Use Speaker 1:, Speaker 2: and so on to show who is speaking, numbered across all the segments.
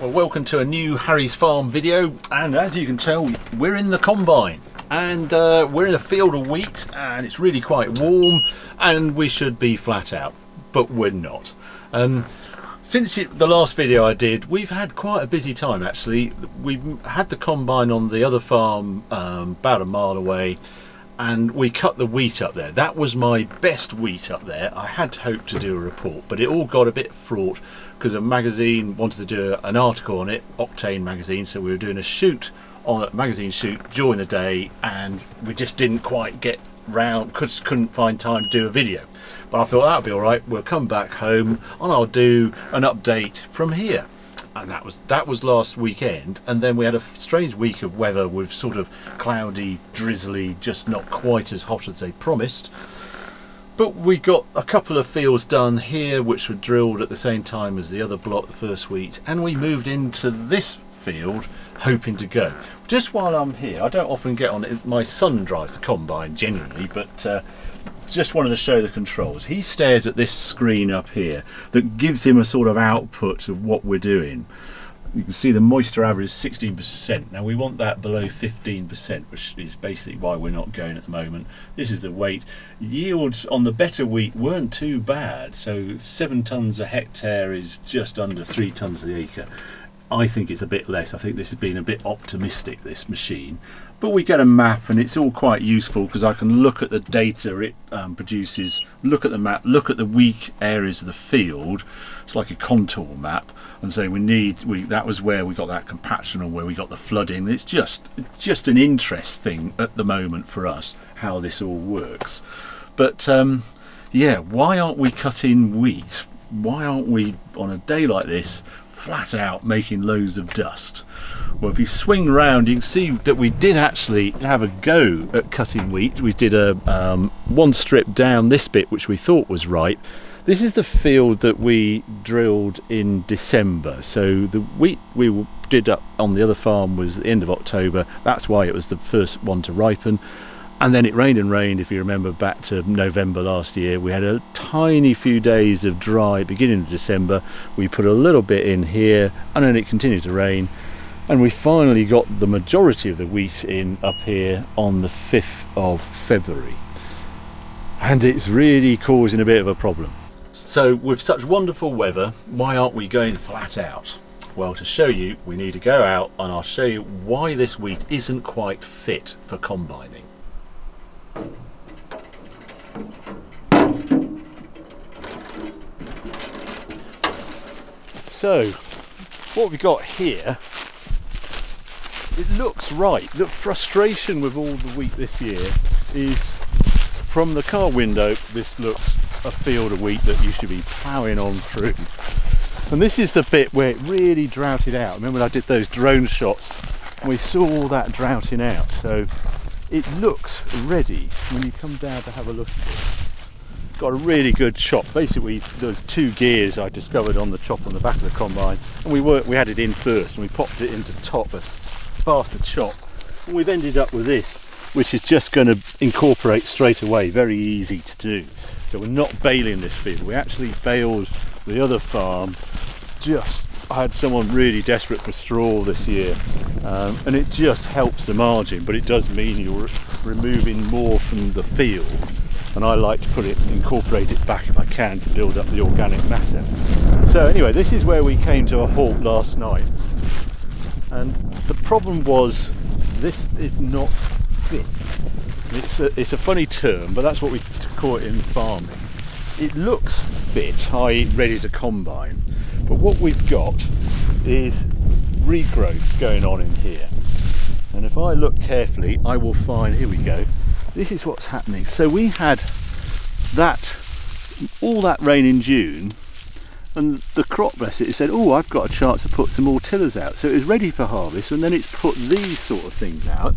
Speaker 1: Well, welcome to a new Harry's Farm video, and as you can tell, we're in the combine and we're in a field of wheat and it's really quite warm and we should be flat out, but we're not. Since the last video I did, we've had quite a busy time actually. We've had the combine on the other farm about a mile away, and we cut the wheat up there. That was my best wheat up there. I had hoped to do a report, but it all got a bit fraught because a magazine wanted to do an article on it, Octane magazine, so we were doing a shoot on a magazine shoot during the day, and we just didn't quite get round, couldn't find time to do a video. But I thought that'll be all right. We'll come back home and I'll do an update from here. And that was last weekend, and then we had a strange week of weather with sort of cloudy, drizzly, just not quite as hot as they promised. But we got a couple of fields done here which were drilled at the same time as the other block, the first wheat, and we moved into this field hoping to go. Just while I'm here, I don't often get on it, my son drives the combine genuinely, but just wanted to show the controls. He stares at this screen up here that gives him a sort of output of what we're doing. You can see the moisture average is 16%. Now we want that below 15%, which is basically why we're not going at the moment. This is the weight. Yields on the better wheat weren't too bad, so 7 tonnes a hectare is just under 3 tonnes an acre. I think it's a bit less. I think this has been a bit optimistic, this machine. But we get a map and it's all quite useful because I can look at the data it produces, look at the map, look at the weak areas of the field. It's like a contour map, and so that was where we got that compaction or where we got the flooding. It's just an interest thing at the moment for us, how this all works. But yeah, why aren't we cutting wheat? Why aren't we, on a day like this, flat out making loads of dust? Well, if you swing round, you can see that we did actually have a go at cutting wheat. We did a one strip down this bit which we thought was right. This is the field that we drilled in December, so the wheat we did up on the other farm was the end of October. That's why it was the first one to ripen. And then it rained and rained, if you remember back to November last year. We had a tiny few days of dry beginning of December. We put a little bit in here and then it continued to rain. And we finally got the majority of the wheat in up here on the 5th of February. And it's really causing a bit of a problem. So with such wonderful weather, why aren't we going flat out? Well, to show you, we need to go out and I'll show you why this wheat isn't quite fit for combining. So what we've got here, it looks right. The frustration with all the wheat this year is, from the car window, this looks a field of wheat that you should be ploughing on through. And this is the bit where it really droughted out. Remember when I did those drone shots and we saw all that droughting out. So it looks ready when you come down to have a look at it. Got a really good chop. Basically there's 2 gears I discovered on the chop on the back of the combine, and we had it in first and we popped it into top, a faster chop. And we've ended up with this, which is just going to incorporate straight away, very easy to do. So we're not baling this field. We actually baled the other farm. I had someone really desperate for straw this year, and it just helps the margin, but it does mean you're removing more from the field, and I like to incorporate it back if I can to build up the organic matter. So anyway, this is where we came to a halt last night, and the problem was this is not fit. It's a funny term, but that's what we call it in farming. It looks fit, i.e. ready to combine, but what we've got is regrowth going on in here. And if I look carefully, I will find, here we go, this is what's happening. So we had all that rain in June, and the crop, bless it said, oh, I've got a chance to put some more tillers out. So it was ready for harvest, and then it's put these sort of things out.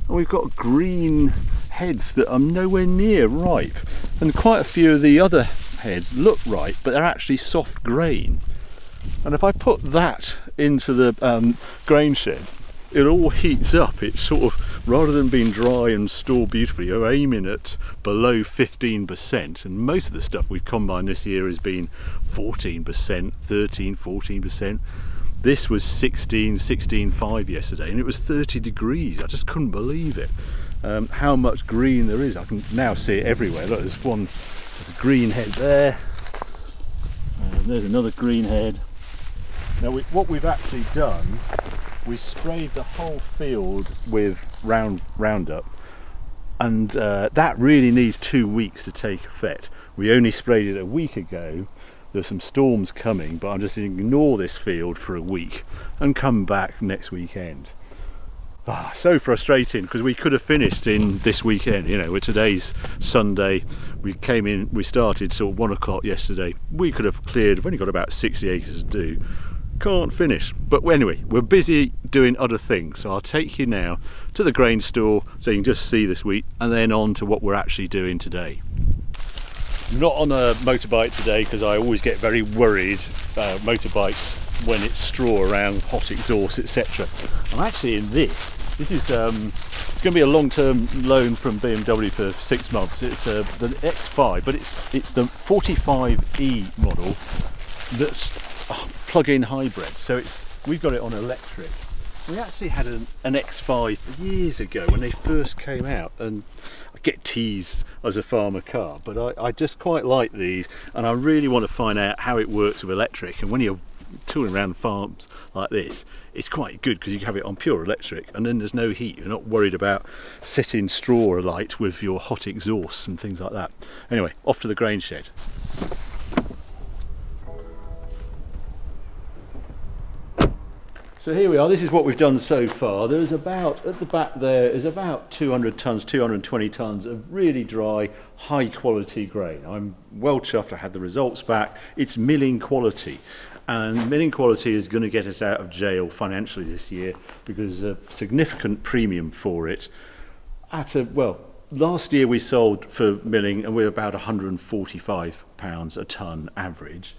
Speaker 1: And we've got green heads that are nowhere near ripe, and quite a few of the other heads look ripe but they're actually soft grain. And if I put that into the grain shed, it all heats up. It's sort of, rather than being dry and stored beautifully, you're aiming at below 15%, and most of the stuff we've combined this year has been 14%, 13, 14%. This was 16.5 yesterday, and it was 30 degrees. I just couldn't believe it. How much green there is. I can now see it everywhere. Look, there's one green head there, and there's another green head. Now what we've actually done, we sprayed the whole field with Roundup, and that really needs 2 weeks to take effect. We only sprayed it a week ago. There's some storms coming, but I'm just going to ignore this field for a week and come back next weekend. So frustrating, because we could have finished in this weekend. You know, today's Sunday. We came in, we started sort of 1 o'clock yesterday. We could have cleared, we've only got about 60 acres to do. Can't finish. But anyway, we're busy doing other things. So I'll take you now to the grain store so you can just see this wheat, and then on to what we're actually doing today. Not on a motorbike today, because I always get very worried motorbikes when it's straw around, hot exhaust, etc. I'm actually in this. This is it's going to be a long-term loan from BMW for 6 months. It's the X5, but it's the 45e model that's plug-in hybrid. So we've got it on electric. We actually had an X5 years ago when they first came out, and I get teased as a farmer car, but I just quite like these, and I really want to find out how it works with electric. And when you're touring around farms like this, it's quite good because you have it on pure electric, and then there's no heat. You're not worried about setting straw alight with your hot exhausts and things like that. Anyway, off to the grain shed. So here we are. This is what we've done so far. There's about, at the back there, is about 200 tonnes, 220 tonnes of really dry, high quality grain. I'm well chuffed. I had the results back. It's milling quality. And milling quality is going to get us out of jail financially this year, because a significant premium for it. Last year we sold for milling, and we're about £145 a tonne average.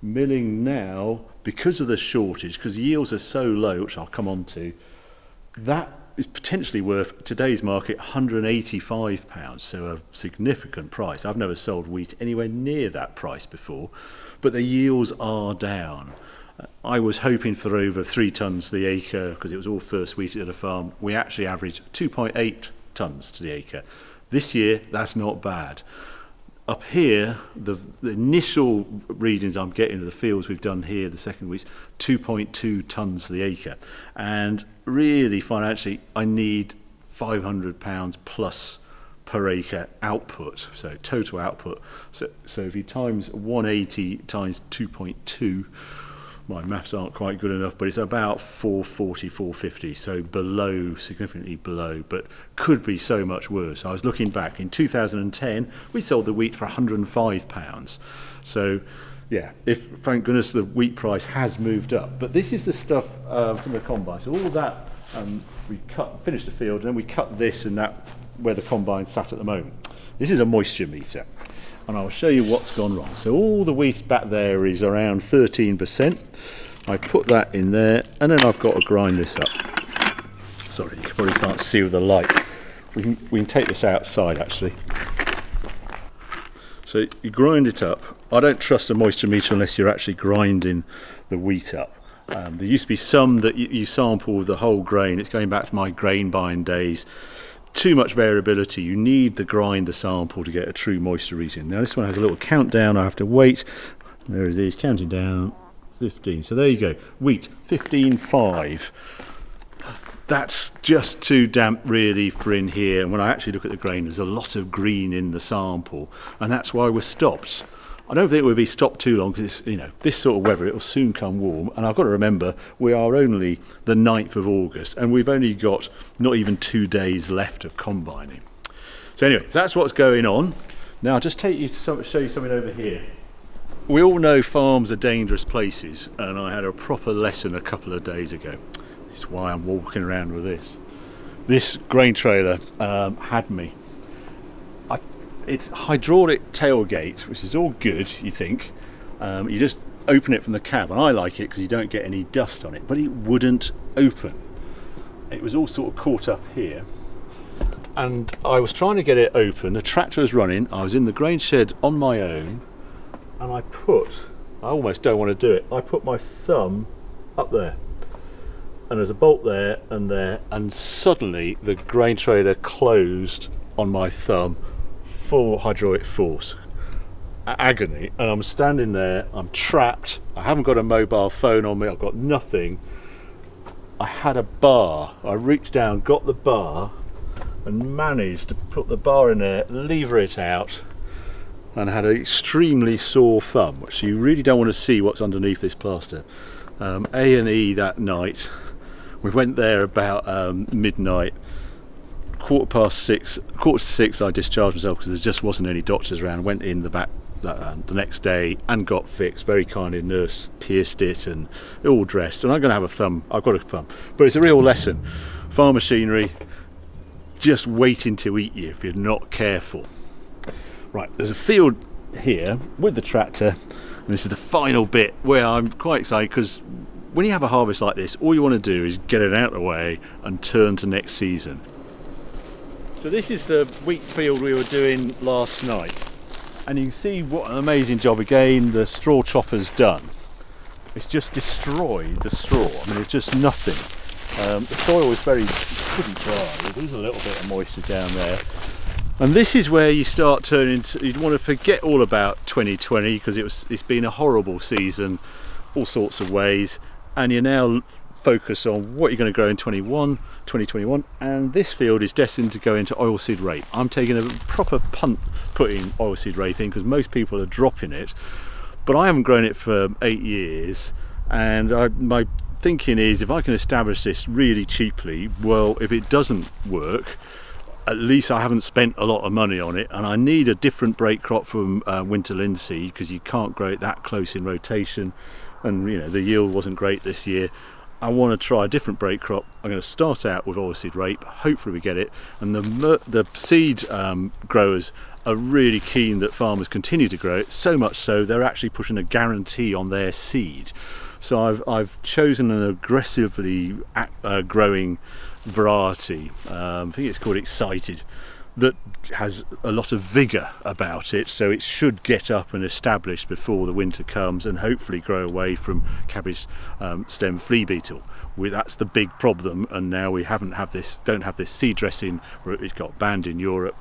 Speaker 1: Milling now, because of the shortage, because the yields are so low, which I'll come on to, that is potentially worth today's market £185, so a significant price. I've never sold wheat anywhere near that price before, but the yields are down. I was hoping for over 3 tonnes to the acre, because it was all first wheat at a farm. We actually averaged 2.8 tonnes to the acre. This year, that's not bad. Up here, the initial readings I'm getting of the fields we've done here, the second week's 2.2 tonnes to the acre. And really, financially, I need £500 plus per acre output, so total output. So if you times 180 times 2.2, my maths aren't quite good enough, but it's about 440, 450, so below, significantly below, but could be so much worse. I was looking back, in 2010, we sold the wheat for £105. So, yeah, thank goodness the wheat price has moved up. But this is the stuff from the combine. So all that, we finished the field, and then we cut this and that, where the combine sat at the moment. This is a moisture meter, and I'll show you what's gone wrong. So all the wheat back there is around 13%. I put that in there, and then I've got to grind this up. Sorry, you probably can't see with the light. We can take this outside actually. So you grind it up. I don't trust a moisture meter unless you're actually grinding the wheat up. There used to be some that you sample the whole grain. It's going back to my grain buying days. Too much variability. You need the grinder sample to get a true moisture reading. Now this one has a little countdown. I have to wait. There it is, counting down. 15. So there you go. Wheat 15.5. That's just too damp really for in here. And when I actually look at the grain, there's a lot of green in the sample, and that's why we're stopped. I don't think we'll be stopped too long, because this sort of weather, it'll soon come warm. And I've got to remember, we are only the 9th of August, and we've only got not even 2 days left of combining. So anyway, that's what's going on. Now I'll just take you to show you something over here. We all know farms are dangerous places, and I had a proper lesson a couple of days ago. That's why I'm walking around with this. This grain trailer had me. It's hydraulic tailgate, which is all good, you think. You just open it from the cab, and I like it because you don't get any dust on it, but it wouldn't open. It was all sort of caught up here, and I was trying to get it open. The tractor was running. I was in the grain shed on my own, and I almost don't want to do it, I put my thumb up there, and there's a bolt there and there, and suddenly the grain trailer closed on my thumb, full hydraulic force, agony, and I'm standing there, I'm trapped, I haven't got a mobile phone on me, I've got nothing. I had a bar, I reached down, got the bar, and managed to put the bar in there, lever it out, and had an extremely sore thumb, which you really don't want to see what's underneath this plaster. A&E that night, we went there about midnight. Quarter to six I discharged myself because there just wasn't any doctors around. Went in the back the next day and got fixed. Very kindly, nurse pierced it and all dressed, and I'm going to have a thumb. I've got a thumb, but it's a real lesson. Farm machinery just waiting to eat you if you're not careful. Right, there's a field here with the tractor, and this is the final bit where I'm quite excited, because when you have a harvest like this, all you want to do is get it out of the way and turn to next season. So this is the wheat field we were doing last night, and you can see what an amazing job again the straw chopper's done. It's just destroyed the straw. I mean, it's just nothing. The soil is very pretty dry. There's a little bit of moisture down there. And this is where you start turning to, you'd want to forget all about 2020, because it's been a horrible season, all sorts of ways, and you're now focused on what you're going to grow in 2021, and this field is destined to go into oilseed rape. I'm taking a proper punt putting oilseed rape in, because most people are dropping it, but I haven't grown it for 8 years, and my thinking is, if I can establish this really cheaply, well, if it doesn't work, at least I haven't spent a lot of money on it. And I need a different break crop from winter linseed, because you can't grow it that close in rotation, and you know, the yield wasn't great this year. I want to try a different break crop. I'm going to start out with oilseed rape, hopefully we get it, and the seed growers are really keen that farmers continue to grow it, so much so they're actually putting a guarantee on their seed. So I've chosen an aggressively growing variety, I think it's called Excited, that has a lot of vigour about it, so it should get up and establish before the winter comes, and hopefully grow away from cabbage stem flea beetle. That's the big problem, and now we don't have this seed dressing, where it's got banned in Europe,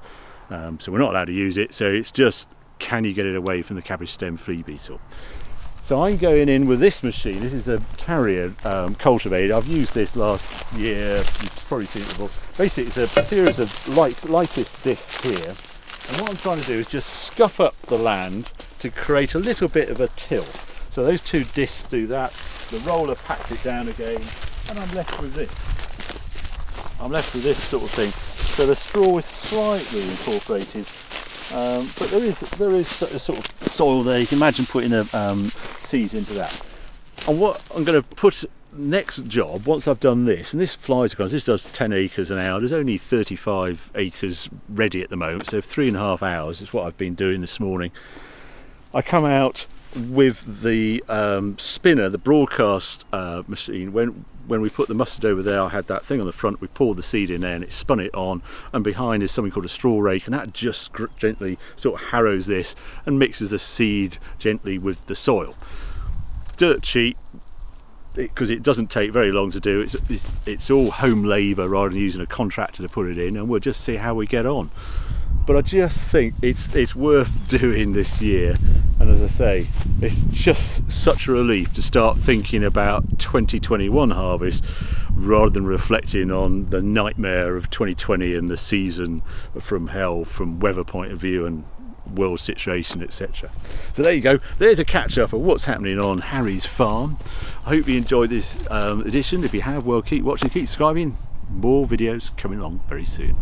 Speaker 1: so we're not allowed to use it. So it's just, can you get it away from the cabbage stem flea beetle? So I'm going in with this machine. This is a Carrier cultivator. I've used this last year, you've probably seen it before. Basically it's a series of like this disc here, and what I'm trying to do is just scuff up the land to create a little bit of a till. So those two discs do that, the roller packs it down again, and I'm left with this. I'm left with this sort of thing. So the straw is slightly incorporated, but there is a sort of soil there. You can imagine putting a seeds into that. And what I'm going to put next job, once I've done this, and this flies across, this does 10 acres an hour, there's only 35 acres ready at the moment, so 3.5 hours is what I've been doing this morning. I come out with the spinner, the broadcast machine. When we put the mustard over there, I had that thing on the front, we poured the seed in there and it spun it on, and behind is something called a straw rake, and that just gently sort of harrows this and mixes the seed gently with the soil. Dirt cheap, because it doesn't take very long to do. It's all home labour rather than using a contractor to put it in, and we'll just see how we get on. But I just think it's worth doing this year, and as I say, it's just such a relief to start thinking about 2021 harvest rather than reflecting on the nightmare of 2020 and the season from hell, from weather point of view and world situation, etc. So there you go, there's a catch up of what's happening on Harry's farm. I hope you enjoyed this edition. If you have, well, keep watching, keep subscribing, more videos coming along very soon.